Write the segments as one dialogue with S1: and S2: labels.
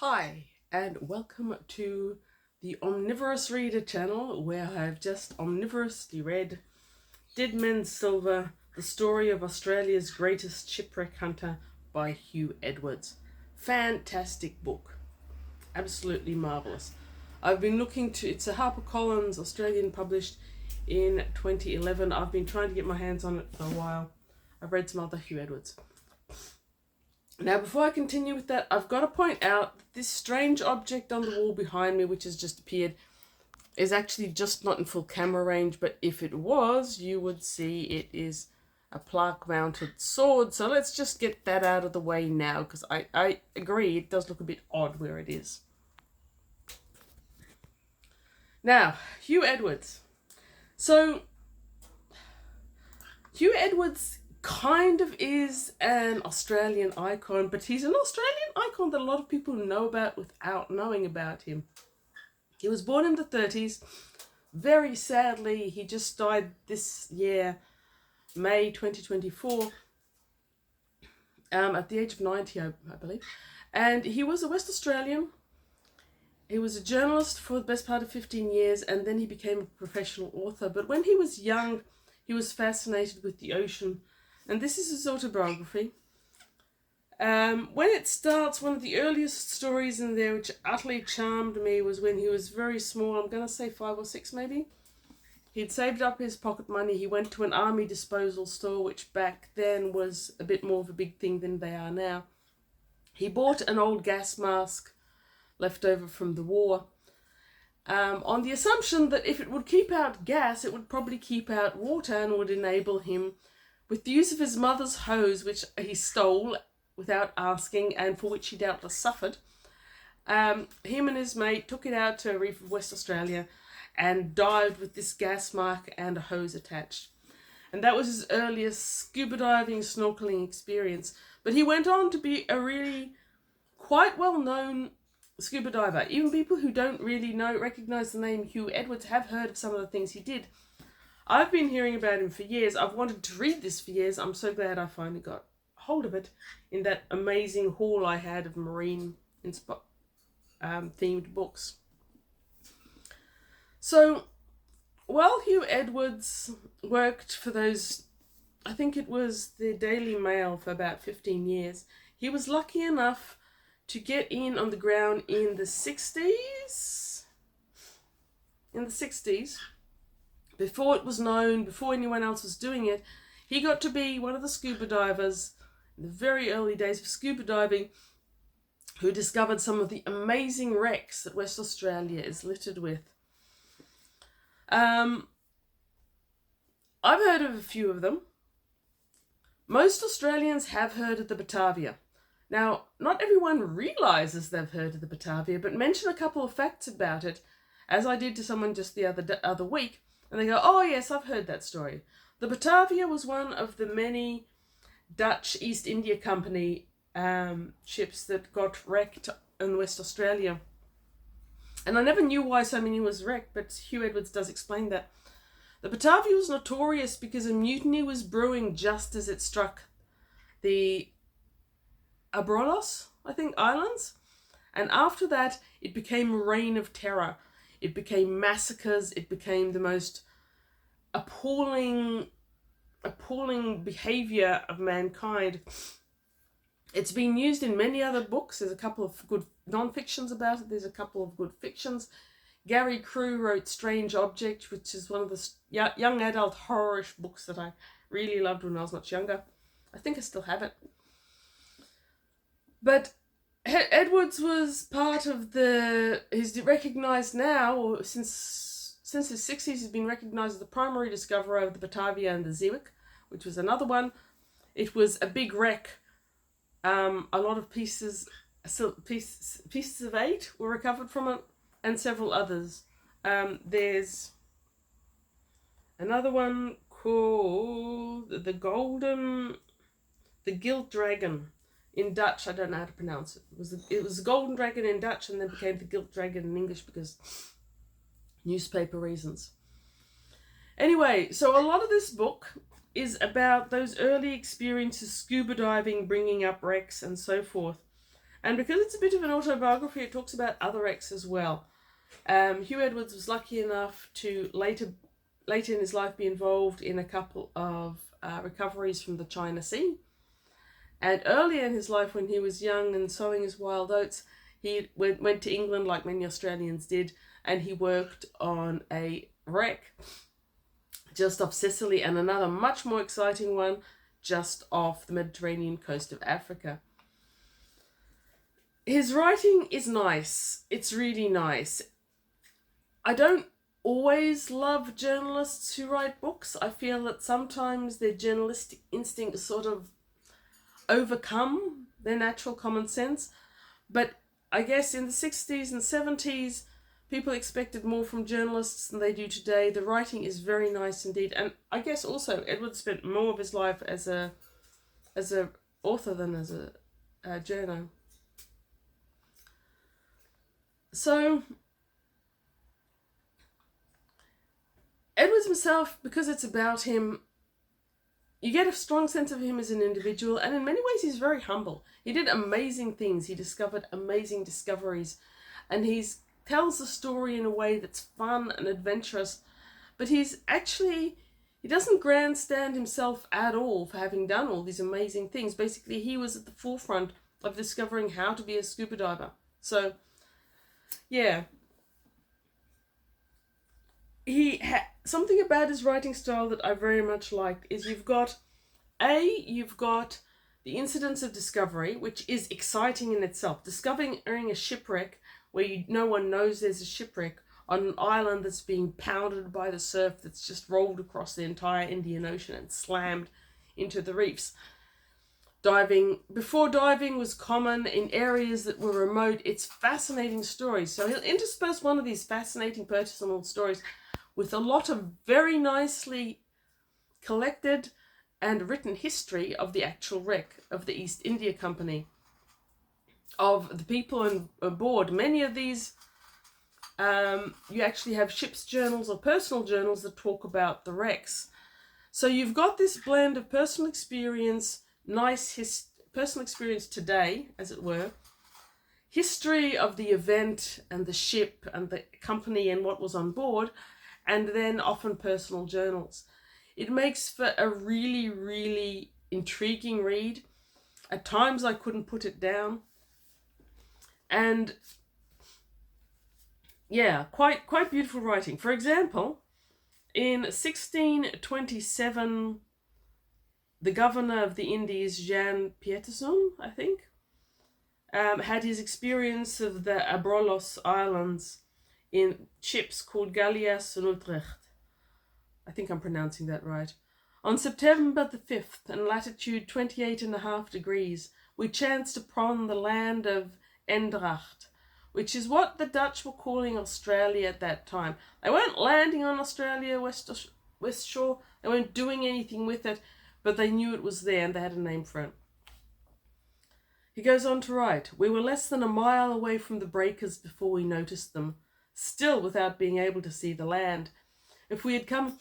S1: Hi, and welcome to the Omnivorous Reader channel, where I've just omnivorously read Dead Men's Silver, the story of Australia's greatest shipwreck hunter by Hugh Edwards. Fantastic book. Absolutely marvellous. I've been it's a HarperCollins Australian, published in 2011. I've been trying to get my hands on it for a while. I've read some other Hugh Edwards. Now, before I continue with that, I've got to point out that this strange object on the wall behind me, which has just appeared, is actually just not in full camera range, but if it was, you would see it is a plaque-mounted sword. So let's just get that out of the way now, because I agree, it does look a bit odd where it is. Now, Hugh Edwards. So, Hugh Edwards kind of is an Australian icon, but he's an Australian icon that a lot of people know about without knowing about him. He was born in the 30s. Very sadly, he just died this year, May 2024, at the age of 90, I believe. And he was a West Australian. He was a journalist for the best part of 15 years, and then he became a professional author. But when he was young, he was fascinated with the ocean. And this is his autobiography. When it starts, one of the earliest stories in there which utterly charmed me was when he was very small. I'm going to say 5 or 6 maybe. He'd saved up his pocket money. He went to an army disposal store, which back then was a bit more of a big thing than they are now. He bought an old gas mask left over from the war, on the assumption that if it would keep out gas, it would probably keep out water and would enable him, with the use of his mother's hose, which he stole without asking and for which he doubtless suffered, him and his mate took it out to a reef of West Australia and dived with this gas mark and a hose attached. And that was his earliest scuba diving, snorkeling experience. But he went on to be a really quite well-known scuba diver. Even people who don't really recognize the name Hugh Edwards have heard of some of the things he did. I've been hearing about him for years. I've wanted to read this for years. I'm so glad I finally got hold of it in that amazing haul I had of marine themed books. So, while Hugh Edwards worked for I think it was the Daily Mail for about 15 years, he was lucky enough to get in on the ground in the 60s. Before it was known, before anyone else was doing it, he got to be one of the scuba divers in the very early days of scuba diving who discovered some of the amazing wrecks that West Australia is littered with. I've heard of a few of them. Most Australians have heard of the Batavia. Now, not everyone realises they've heard of the Batavia, but mention a couple of facts about it, as I did to someone just the other week, and they go, oh yes, I've heard that story. The Batavia was one of the many Dutch East India Company ships that got wrecked in West Australia. And I never knew why so many was wrecked, but Hugh Edwards does explain that. The Batavia was notorious because a mutiny was brewing just as it struck the Abrolhos, I think, islands. And after that, it became a reign of terror. It became massacres. It became the most appalling behaviour of mankind. It's been used in many other books. There's a couple of good non-fictions about it. There's a couple of good fictions. Gary Crew wrote Strange Object, which is one of the young adult horror-ish books that I really loved when I was much younger. I think I still have it. But Edwards was part of he's recognised now, or since his 60s, he's been recognised as the primary discoverer of the Batavia and the Shipwreck, which was another one. It was a big wreck. A lot of pieces of 8 were recovered from it, and several others. There's another one called the Gilt Dragon. In Dutch, I don't know how to pronounce it. It was the Golden Dragon in Dutch, and then became the Gilt Dragon in English because newspaper reasons. Anyway, so a lot of this book is about those early experiences, scuba diving, bringing up wrecks, and so forth. And because it's a bit of an autobiography, it talks about other wrecks as well. Hugh Edwards was lucky enough to later in his life be involved in a couple of recoveries from the China Sea. And earlier in his life, when he was young and sowing his wild oats, he went to England like many Australians did, and he worked on a wreck just off Sicily and another much more exciting one just off the Mediterranean coast of Africa. His writing is nice. It's really nice. I don't always love journalists who write books. I feel that sometimes their journalistic instincts sort of overcome their natural common sense. But I guess in the 60s and 70s, people expected more from journalists than they do today. The writing is very nice indeed. And I guess also Edward spent more of his life as a author than as a journo. So Edwards himself, because it's about him, you get a strong sense of him as an individual, and in many ways he's very humble. He did amazing things. He discovered amazing discoveries, and he tells the story in a way that's fun and adventurous, but he doesn't grandstand himself at all for having done all these amazing things. Basically, he was at the forefront of discovering how to be a scuba diver. So, yeah. Something about his writing style that I very much liked is you've got the incidents of discovery, which is exciting in itself. Discovering a shipwreck where no one knows there's a shipwreck on an island that's being pounded by the surf that's just rolled across the entire Indian Ocean and slammed into the reefs. Before diving was common in areas that were remote, it's fascinating stories. So he'll intersperse one of these fascinating personal stories with a lot of very nicely collected and written history of the actual wreck of the East India Company, of the people on board. Many of these, you actually have ship's journals or personal journals that talk about the wrecks. So you've got this blend of personal experience, personal experience today, as it were, history of the event and the ship and the company and what was on board, and then often personal journals. It makes for a really, really intriguing read. At times I couldn't put it down. And yeah, quite beautiful writing. For example, in 1627, the governor of the Indies, Jan Pietersen, I think, had his experience of the Abrolhos Islands in ships called Galleass and Utrecht. I think I'm pronouncing that right. On September the 5th, in latitude 28.5 degrees, we chanced upon the land of Endracht, which is what the Dutch were calling Australia at that time. They weren't landing on Australia West Shore. They weren't doing anything with it, but they knew it was there and they had a name for it. He goes on to write, "We were less than a mile away from the breakers before we noticed them, still without being able to see the land. If we had come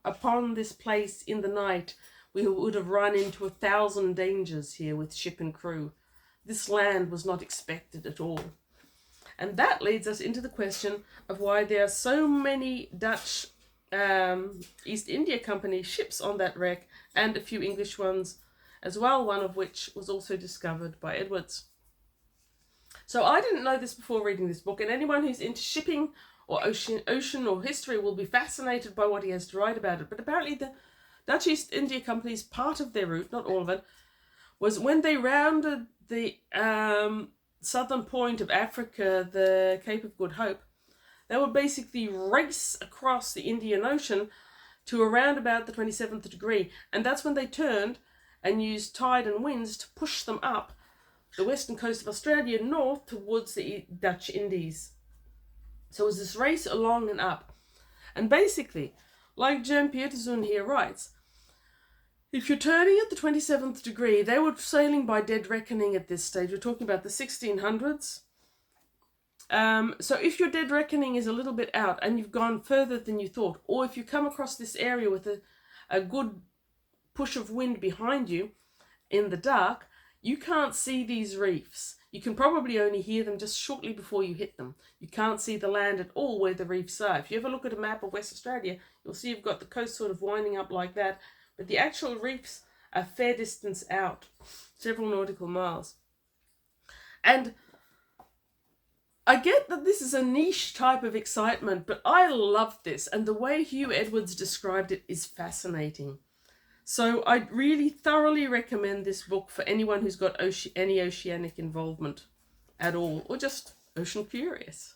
S1: upon this place in the night, we would have run into 1,000 dangers here with ship and crew. This land was not expected at all." And that leads us into the question of why there are so many Dutch East India Company ships on that wreck, and a few English ones as well, one of which was also discovered by Edwards. So I didn't know this before reading this book, and anyone who's into shipping or ocean or history will be fascinated by what he has to write about it. But apparently the Dutch East India Company's part of their route, not all of it, was when they rounded the southern point of Africa, the Cape of Good Hope, they would basically race across the Indian Ocean to around about the 27th degree. And that's when they turned and used tide and winds to push them up the western coast of Australia north towards the Dutch Indies. So it was this race along and up. And basically, like Jan Pietersen here writes, if you're turning at the 27th degree, they were sailing by dead reckoning at this stage. We're talking about the 1600s. So if your dead reckoning is a little bit out and you've gone further than you thought, or if you come across this area with a good push of wind behind you in the dark, you can't see these reefs. You can probably only hear them just shortly before you hit them. You can't see the land at all where the reefs are. If you ever look at a map of West Australia, you'll see you've got the coast sort of winding up like that, but the actual reefs are a fair distance out, several nautical miles. And I get that this is a niche type of excitement, but I love this, and the way Hugh Edwards described it is fascinating. So I really thoroughly recommend this book for anyone who's got any oceanic involvement at all, or just ocean curious.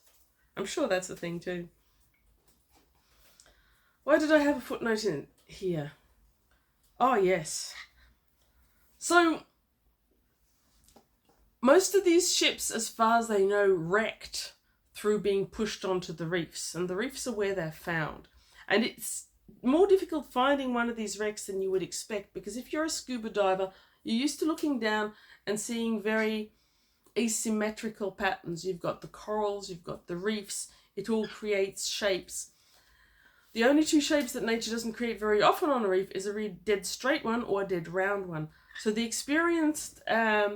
S1: I'm sure that's a thing too. Why did I have a footnote in here? Oh, yes. So most of these ships, as far as they know, wrecked through being pushed onto the reefs, and the reefs are where they're found. And it's more difficult finding one of these wrecks than you would expect, because if you're a scuba diver, you're used to looking down and seeing very asymmetrical patterns. You've got the corals, you've got the reefs, it all creates shapes. The only two shapes that nature doesn't create very often on a reef is a really dead straight one or a dead round one. So the experienced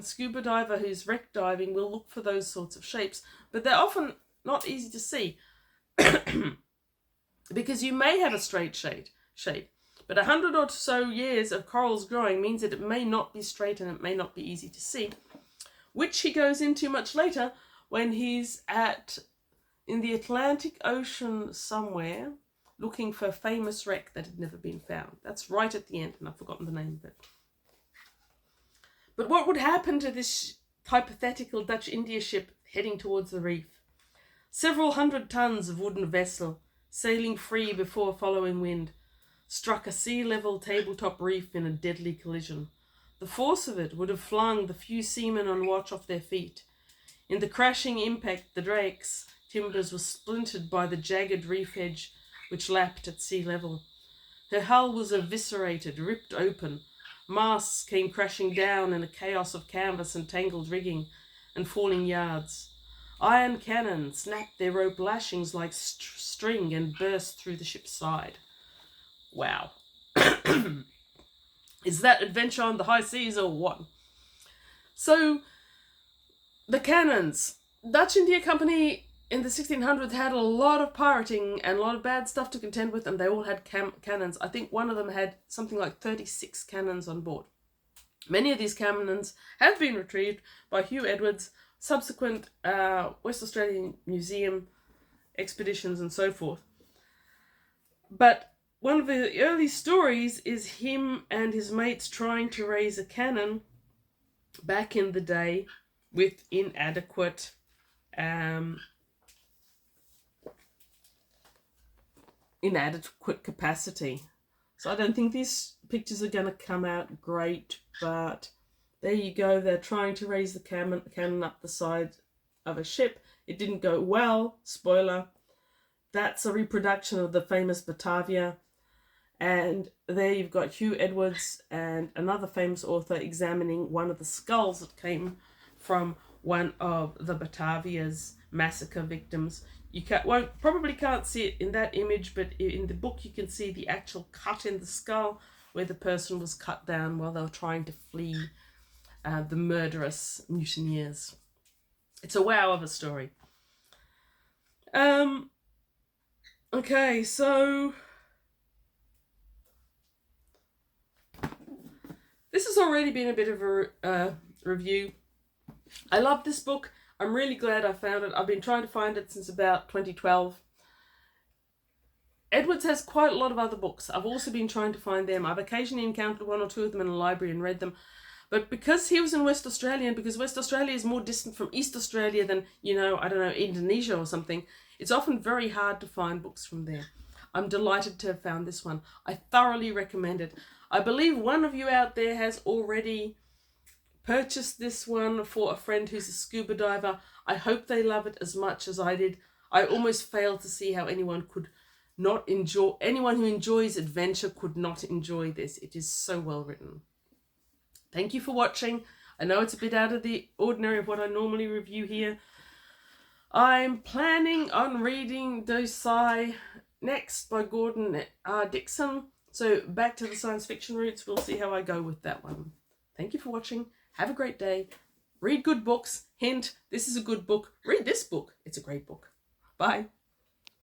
S1: scuba diver who's wreck diving will look for those sorts of shapes, but they're often not easy to see because you may have a straight shape, but 100 or so years of corals growing means that it may not be straight and it may not be easy to see, which he goes into much later when he's in the Atlantic Ocean somewhere looking for a famous wreck that had never been found. That's right at the end, and I've forgotten the name of it. But what would happen to this hypothetical Dutch India ship heading towards the reef? Several hundred tons of wooden vessel, sailing free before following wind, struck a sea-level tabletop reef in a deadly collision. The force of it would have flung the few seamen on watch off their feet. In the crashing impact, the drake's timbers were splintered by the jagged reef edge which lapped at sea level. Her hull was eviscerated, ripped open. Masts came crashing down in a chaos of canvas and tangled rigging and falling yards. Iron cannon snapped their rope lashings like string and burst through the ship's side. Wow. Is that adventure on the high seas or what? So, the cannons. Dutch India Company in the 1600s had a lot of pirating and a lot of bad stuff to contend with, and they all had cannons. I think one of them had something like 36 cannons on board. Many of these cannons have been retrieved by Hugh Edwards, subsequent West Australian Museum expeditions and so forth. But one of the early stories is him and his mates trying to raise a cannon back in the day with inadequate capacity. So I don't think these pictures are going to come out great, but there you go. They're trying to raise the cannon up the side of a ship. It didn't go well. Spoiler. That's a reproduction of the famous Batavia. And there you've got Hugh Edwards and another famous author examining one of the skulls that came from one of the Batavia's massacre victims. You probably can't see it in that image, but in the book you can see the actual cut in the skull where the person was cut down while they were trying to flee the murderous mutineers. It's a wow of a story. Okay, so this has already been a bit of a review. I love this book. I'm really glad I found it. I've been trying to find it since about 2012. Edwards has quite a lot of other books. I've also been trying to find them. I've occasionally encountered one or two of them in a library and read them. But because he was in West Australia, and because West Australia is more distant from East Australia than, Indonesia or something, it's often very hard to find books from there. I'm delighted to have found this one. I thoroughly recommend it. I believe one of you out there has already purchased this one for a friend who's a scuba diver. I hope they love it as much as I did. I almost failed to see how anyone who enjoys adventure could not enjoy this. It is so well written. Thank you for watching. I know it's a bit out of the ordinary of what I normally review here. I'm planning on reading Dosai next by Gordon Dixon. So back to the science fiction roots. We'll see how I go with that one. Thank you for watching. Have a great day. Read good books. Hint, this is a good book. Read this book. It's a great book. Bye.